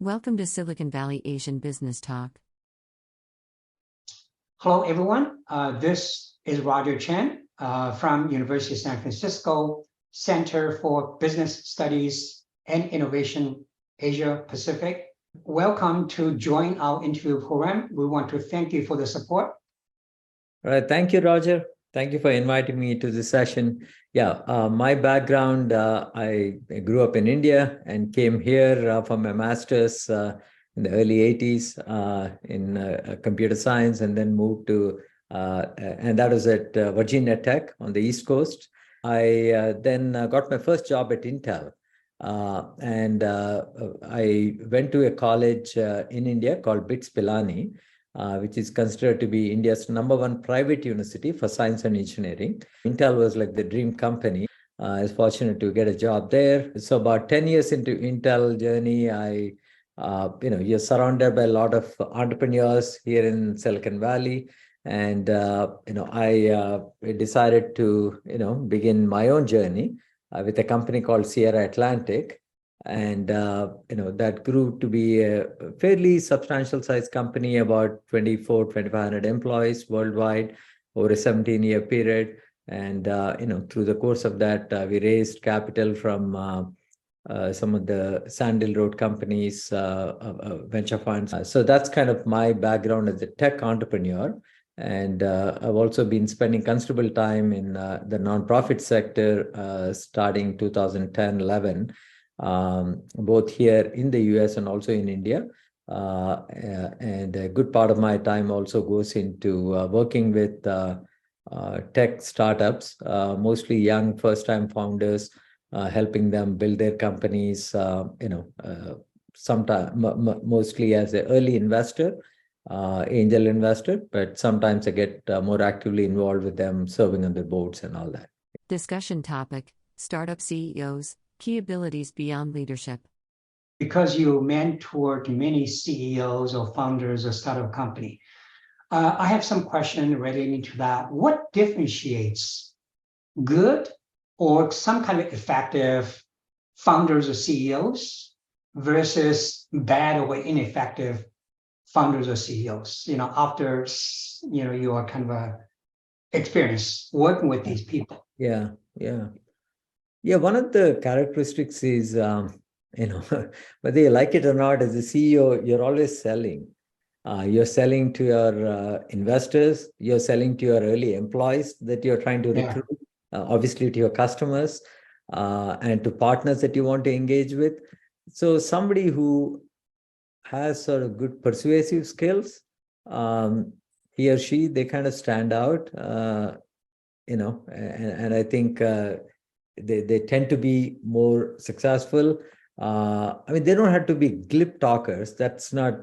Welcome to Silicon Valley Asian Business Talk. Hello, everyone. This is Roger Chen from University of San Francisco Center for Business Studies and Innovation, Asia Pacific. Welcome to join our interview program. We want to thank you for the support. All right. Thank you, Roger. Thank you for inviting me to this session. My background, I grew up in India and came here for my master's in the early 80s in computer science, and then moved to, and that was at Virginia Tech on the East Coast. I then got my first job at Intel. I went to a college in India called BITS Pilani, which is considered to be India's #1 private university for science and engineering. Intel was like the dream company. I was fortunate to get a job there. So about 10 years into Intel journey, you're surrounded by a lot of entrepreneurs here in Silicon Valley. And, I decided to, begin my own journey with a company called Sierra Atlantic. And, that grew to be a fairly substantial size company, about 2,500 employees worldwide over a 17-year period. And, through the course of that, we raised capital from some of the Sandal Road companies, venture funds. So that's kind of my background as a tech entrepreneur. And I've also been spending considerable time in the nonprofit sector starting 2010-11. Both here in the US and also in India. And a good part of my time also goes into working with tech startups, mostly young first-time founders, helping them build their companies, mostly as an early investor, angel investor, but sometimes I get more actively involved with them, serving on the boards and all that. Discussion topic: Startup CEOs. Key abilities beyond leadership. Because you mentored many CEOs or founders of startup company, I have some questions relating to that. What differentiates good or some kind of effective founders or CEOs versus bad or ineffective founders or CEOs? After your kind of experience working with these people. Yeah. One of the characteristics is, whether you like it or not, as a CEO, you're always selling. You're selling to your investors, you're selling to your early employees that you're trying to recruit, obviously to your customers, and to partners that you want to engage with. So somebody who has sort of good persuasive skills, he or she, they kind of stand out, and I think they tend to be more successful. They don't have to be glib talkers. That's not,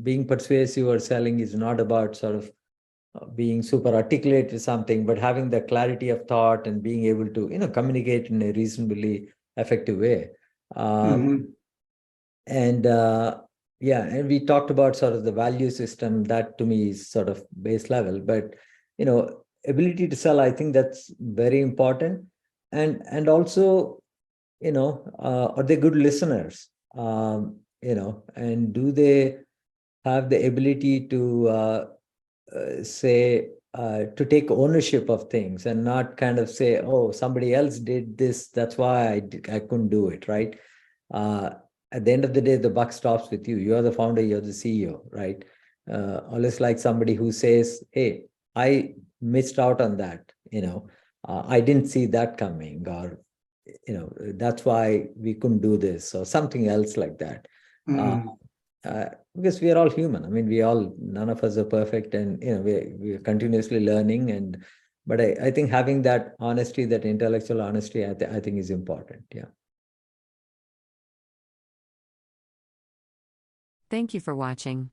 being persuasive or selling is not about sort of being super articulate with something, but having the clarity of thought and being able to, communicate in a reasonably effective way. And we talked about sort of the value system. That to me is sort of base level, but, ability to sell, I think that's very important. And also, are they good listeners? And do they have the ability to to take ownership of things and not kind of say, oh, somebody else did this, that's why I couldn't do it, right? At the end of the day, the buck stops with you. You're the founder, you're the CEO, right? Always like somebody who says, hey, I missed out on that, I didn't see that coming, or, that's why we couldn't do this, or something else like that. Because we are all human. None of us are perfect, and, we are continuously learning. But I think having that honesty, that intellectual honesty, I think is important. Yeah. Thank you for watching.